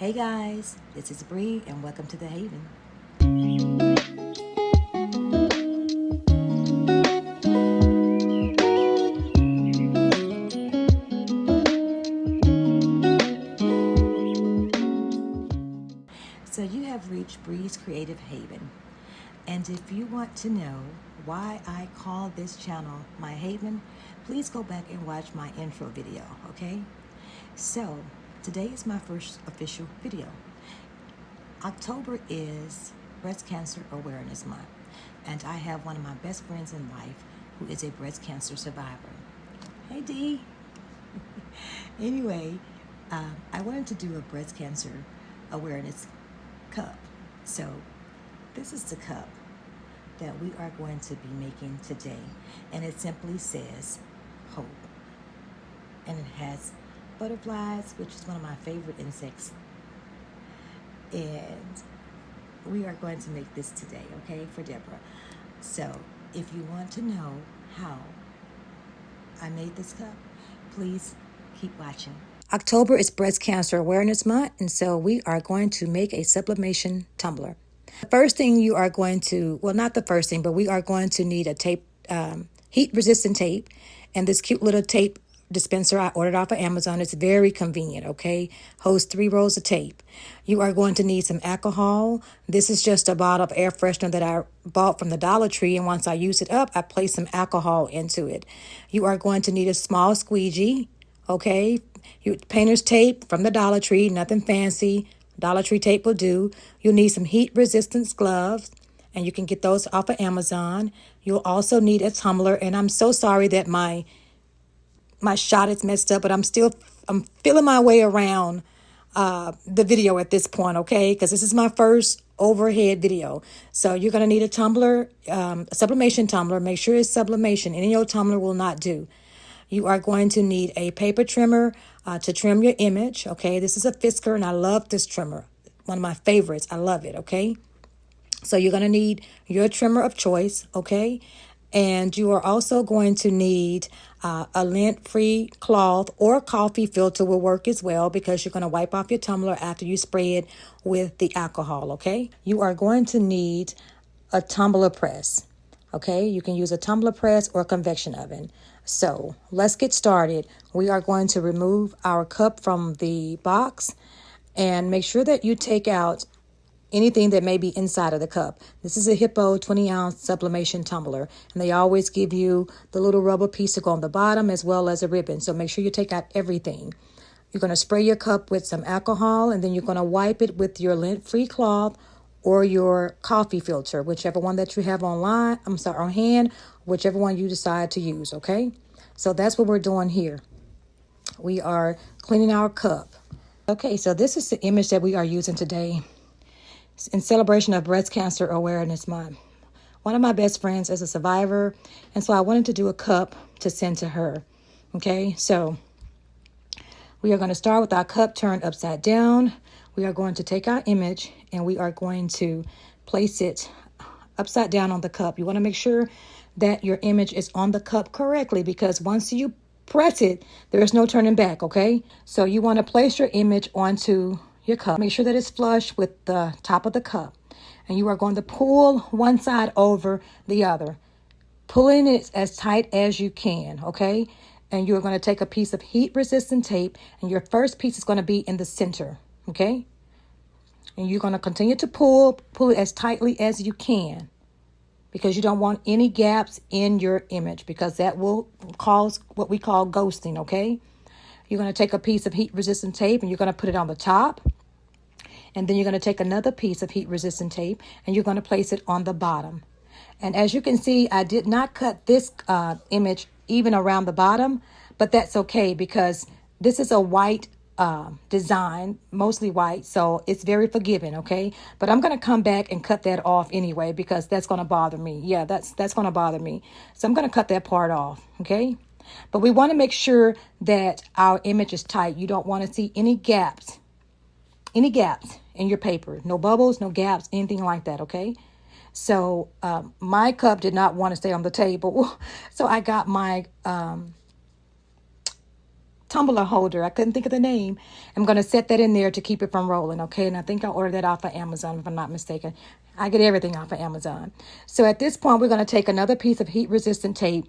Hey guys, this is Bree and welcome to the Haven. So you have reached Bree's Creative Haven. And if you want to know why I call this channel my Haven, please go back and watch my intro video, okay? So today is my first official video. October is Breast Cancer Awareness Month, and I have one of my best friends in life who is a breast cancer survivor. Hey Dee. Anyway, I wanted to do a breast cancer awareness cup. So this is the cup that we are going to be making today, and it simply says hope, and it has butterflies, which is one of my favorite insects, and we are going to make this today, okay, for Deborah. So if you want to know how I made this cup, please keep watching. October is Breast Cancer Awareness Month, and so we are going to make a sublimation tumbler. The first thing you are going to, well, not the first thing, but we are going to need a tape, heat-resistant tape, and this cute little tape dispenser I ordered off of Amazon. It's very convenient, okay? Holds 3 rolls of tape. You are going to need some alcohol. This is just a bottle of air freshener that I bought from the Dollar Tree, and once I use it up, I place some alcohol into it. You are going to need a small squeegee, okay? Painter's tape from the Dollar Tree, nothing fancy. Dollar Tree tape will do. You'll need some heat resistance gloves, and you can get those off of Amazon. You'll also need a tumbler, and I'm so sorry that my shot is messed up, but I'm feeling my way around the video at this point, okay? Because this is my first overhead video. So you're going to need a tumbler, a sublimation tumbler. Make sure it's sublimation. Any old tumbler will not do. You are going to need a paper trimmer to trim your image, okay? This is a Fisker, and I love this trimmer. One of my favorites. I love it, okay? So you're going to need your trimmer of choice, okay? And you are also going to need a lint-free cloth, or a coffee filter will work as well, because you're going to wipe off your tumbler after you spray it with the alcohol, okay? You are going to need a tumbler press, okay? You can use a tumbler press or a convection oven. So let's get started. We are going to remove our cup from the box, and make sure that you take out anything that may be inside of the cup. This is a Hippo 20-ounce sublimation tumbler, and they always give you the little rubber piece to go on the bottom as well as a ribbon. So make sure you take out everything. You're going to spray your cup with some alcohol, and then you're going to wipe it with your lint-free cloth or your coffee filter, whichever one that you have on hand, whichever one you decide to use, okay? So that's what we're doing here. We are cleaning our cup. Okay, so this is the image that we are using today in celebration of Breast Cancer Awareness Month. One of my best friends is a survivor, and so I wanted to do a cup to send to her. Okay, so we are going to start with our cup turned upside down. We are going to take our image, and we are going to place it upside down on the cup. You want to make sure that your image is on the cup correctly, because once you press it, there is no turning back, okay? So you want to place your image onto your cup. Make sure that it's flush with the top of the cup. And you are going to pull one side over the other, pulling it as tight as you can, okay? And you're going to take a piece of heat-resistant tape, and your first piece is going to be in the center, okay? And you're going to continue to pull it as tightly as you can, because you don't want any gaps in your image, because that will cause what we call ghosting, okay? You're going to take a piece of heat-resistant tape, and you're going to put it on the top. And then you're going to take another piece of heat-resistant tape, and you're going to place it on the bottom. And as you can see, I did not cut this image even around the bottom, but that's okay, because this is a white design, mostly white, so it's very forgiving, okay? But I'm going to come back and cut that off anyway, because that's going to bother me. Yeah, that's going to bother me. So I'm going to cut that part off, okay? But we want to make sure that our image is tight. You don't want to see any gaps in your paper. No bubbles, no gaps, anything like that, okay? So my cup did not want to stay on the table. So I got my tumbler holder. I couldn't think of the name. I'm going to set that in there to keep it from rolling, okay? And I think I ordered that off of Amazon, if I'm not mistaken. I get everything off of Amazon. So at this point, we're going to take another piece of heat-resistant tape,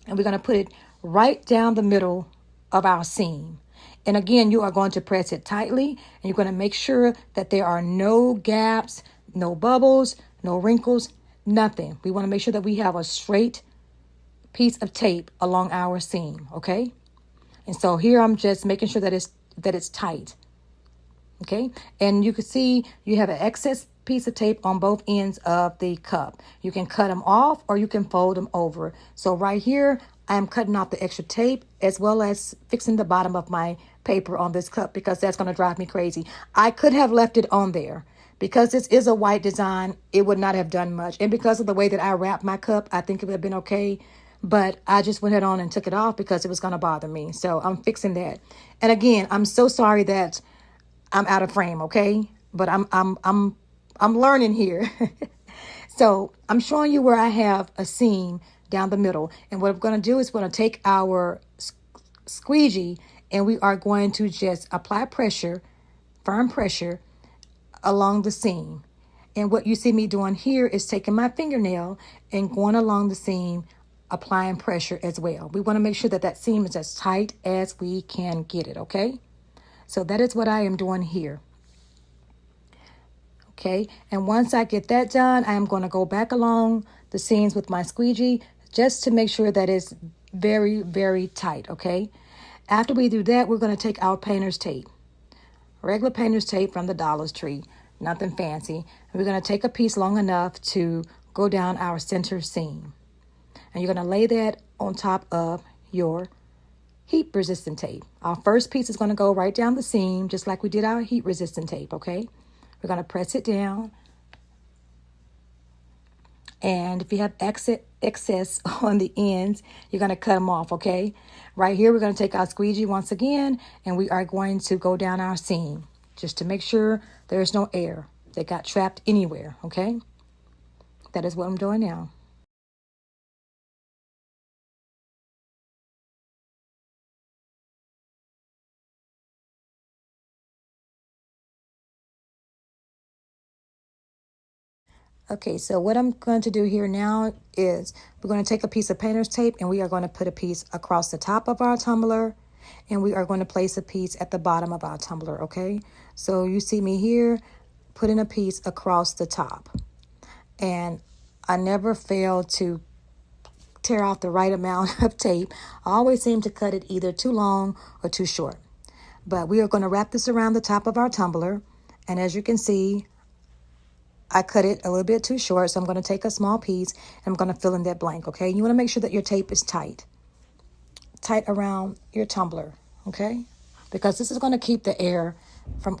and we're going to put it right down the middle of our seam. And again, you are going to press it tightly, and you're going to make sure that there are no gaps, no bubbles, no wrinkles, nothing. We want to make sure that we have a straight piece of tape along our seam, okay? And so here I'm just making sure that it's tight, okay? And you can see you have an excess piece of tape on both ends of the cup. You can cut them off or you can fold them over. So right here, I am cutting off the extra tape as well as fixing the bottom of my paper on this cup because that's going to drive me crazy. I could have left it on there. Because this is a white design, it would not have done much. And because of the way that I wrapped my cup, I think it would have been okay. But I just went ahead on and took it off because it was going to bother me. So I'm fixing that. And again, I'm so sorry that I'm out of frame, okay? But I'm learning here. So I'm showing you where I have a seam down the middle. And what I'm going to do is we're going to take our squeegee and we are going to just apply pressure, firm pressure, along the seam. And what you see me doing here is taking my fingernail and going along the seam, applying pressure as well. We want to make sure that that seam is as tight as we can get it, okay? So that is what I am doing here. Okay, and once I get that done, I am going to go back along the seams with my squeegee just to make sure that it's very, very tight, okay? After we do that, we're going to take our painter's tape. Regular painter's tape from the Dollar Tree, nothing fancy. And we're going to take a piece long enough to go down our center seam. And you're going to lay that on top of your heat resistant tape. Our first piece is going to go right down the seam, just like we did our heat resistant tape, okay? We're going to press it down. And if you have excess on the ends, you're going to cut them off, okay? Right here, we're going to take our squeegee once again, and we are going to go down our seam just to make sure there's no air that got trapped anywhere, okay? That is what I'm doing now. Okay, so what I'm going to do here now is we're going to take a piece of painter's tape and we are going to put a piece across the top of our tumbler and we are going to place a piece at the bottom of our tumbler, okay? So you see me here putting a piece across the top. And I never fail to tear off the right amount of tape. I always seem to cut it either too long or too short. But we are going to wrap this around the top of our tumbler. And as you can see, I cut it a little bit too short, so I'm going to take a small piece and I'm going to fill in that blank, okay? You want to make sure that your tape is tight around your tumbler, okay? Because this is going to keep the air from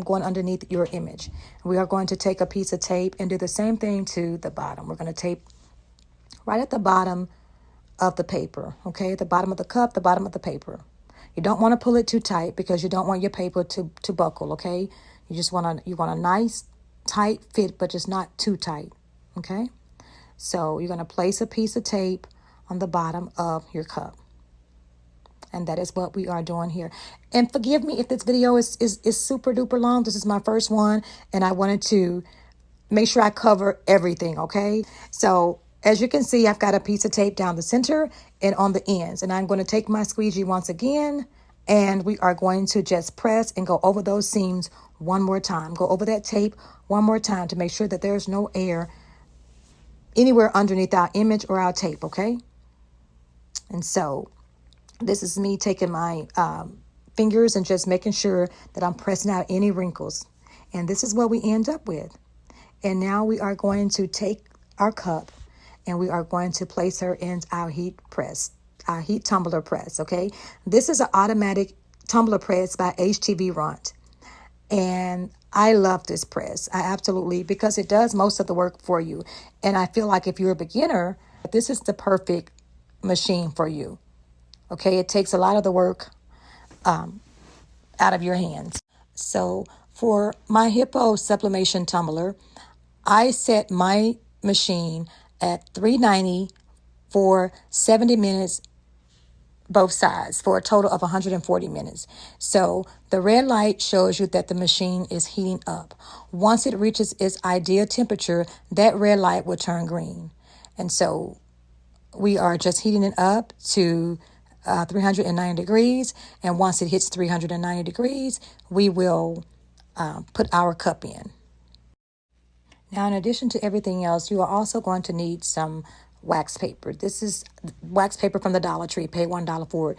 going underneath your image. We are going to take a piece of tape and do the same thing to the bottom. We're going to tape right at the bottom of the paper, okay? The bottom of the cup, the bottom of the paper. You don't want to pull it too tight because you don't want your paper to buckle, okay? You want a nice tight fit, but just not too tight, okay? So you're going to place a piece of tape on the bottom of your cup. And that is what we are doing here. And forgive me if this video is super duper long. This is my first one, and I wanted to make sure I cover everything, okay? So as you can see, I've got a piece of tape down the center and on the ends. And I'm going to take my squeegee once again, and we are going to just press and go over those seams one more time. Go over that tape one more time to make sure that there's no air anywhere underneath our image or our tape, okay? And so this is me taking my fingers and just making sure that I'm pressing out any wrinkles. And this is what we end up with. And now we are going to take our cup and we are going to place her in our heat tumbler press, okay? This is an automatic tumbler press by HTV Runt. And I love this press. I absolutely, because it does most of the work for you. And I feel like if you're a beginner, this is the perfect machine for you. Okay, it takes a lot of the work out of your hands. So for my Hippo sublimation tumbler, I set my machine at 390 for 70 minutes both sides for a total of 140 minutes. So the red light shows you that the machine is heating up. Once it reaches its ideal temperature, that red light will turn green. And so we are just heating it up to 390 degrees. And once it hits 390 degrees, we will put our cup in. Now, in addition to everything else, you are also going to need some wax paper. This is wax paper from the Dollar Tree. Pay $1 for it.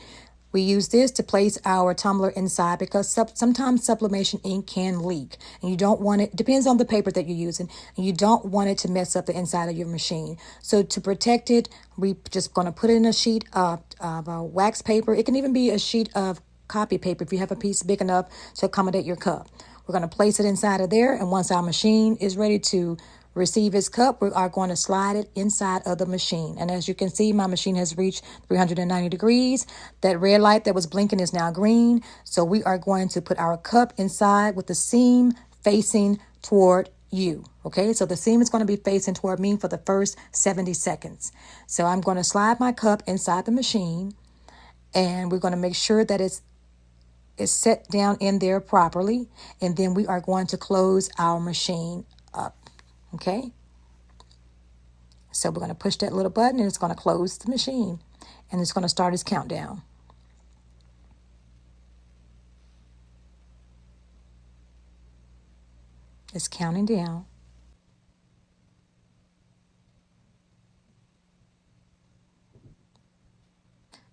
We use this to place our tumbler inside because sometimes sublimation ink can leak, and you don't want it. Depends on the paper that you're using, and you don't want it to mess up the inside of your machine. So to protect it, we just going to put it in a sheet of wax paper. It can even be a sheet of copy paper if you have a piece big enough to accommodate your cup. We're going to place it inside of there, and once our machine is ready to receive its cup, we are going to slide it inside of the machine. And as you can see, my machine has reached 390 degrees. That red light that was blinking is now green. So we are going to put our cup inside with the seam facing toward you. Okay, so the seam is going to be facing toward me for the first 70 seconds. So I'm going to slide my cup inside the machine, and we're going to make sure that it's set down in there properly, and then we are going to close our machine up. Okay, so we're going to push that little button, and it's going to close the machine, and it's going to start its countdown. It's counting down.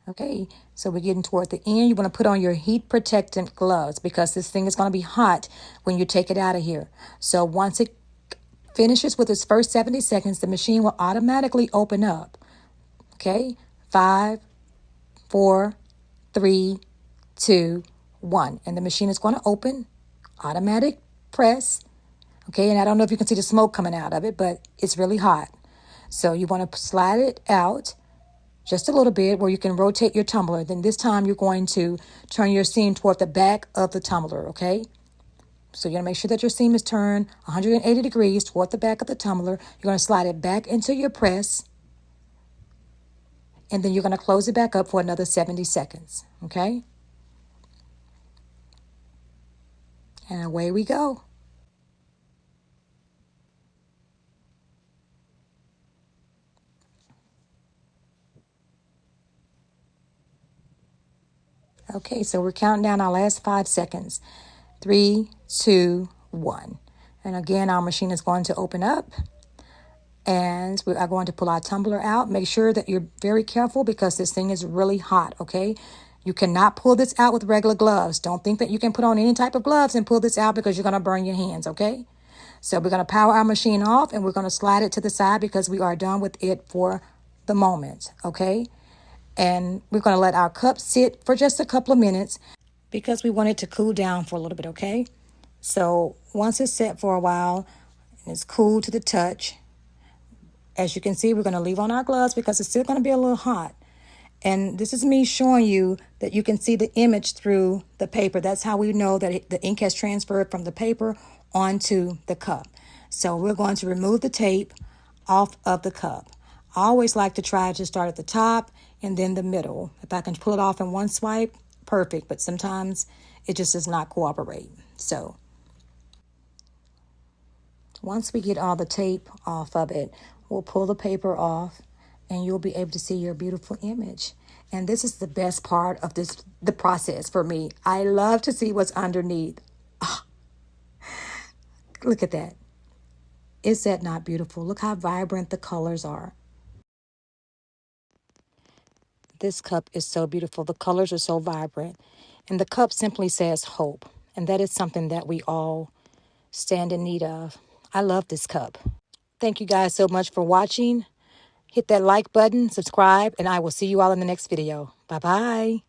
Okay, so we're getting toward the end. You want to put on your heat protectant gloves because this thing is going to be hot when you take it out of here. So once it finishes with its first 70 seconds, the machine will automatically open up. Okay, 5, 4, 3, 2, 1. And the machine is going to open, automatic press. Okay, and I don't know if you can see the smoke coming out of it, but it's really hot. So you want to slide it out just a little bit where you can rotate your tumbler. Then this time you're going to turn your seam toward the back of the tumbler, okay? So you're going to make sure that your seam is turned 180 degrees toward the back of the tumbler. You're going to slide it back into your press, and then you're going to close it back up for another 70 seconds, okay? And away we go. Okay, so we're counting down our last 5 seconds. 3, 2, 1. And again, our machine is going to open up. And we are going to pull our tumbler out. Make sure that you're very careful because this thing is really hot, okay? You cannot pull this out with regular gloves. Don't think that you can put on any type of gloves and pull this out because you're going to burn your hands, okay? So we're going to power our machine off, and we're going to slide it to the side because we are done with it for the moment, okay? And we're going to let our cup sit for just a couple of minutes because we want it to cool down for a little bit, okay? So once it's set for a while and it's cool to the touch, as you can see, we're going to leave on our gloves because it's still going to be a little hot. And this is me showing you that you can see the image through the paper. That's how we know that the ink has transferred from the paper onto the cup. So we're going to remove the tape off of the cup. I always like to try to start at the top and then the middle. If I can pull it off in one swipe, perfect. But sometimes it just does not cooperate. So once we get all the tape off of it, we'll pull the paper off, and you'll be able to see your beautiful image. And this is the best part of the process for me. I love to see what's underneath. Oh, look at that. Is that not beautiful? Look how vibrant the colors are. This cup is so beautiful. The colors are so vibrant. And the cup simply says hope. And that is something that we all stand in need of. I love this cup. Thank you guys so much for watching. Hit that like button, subscribe, and I will see you all in the next video. Bye-bye.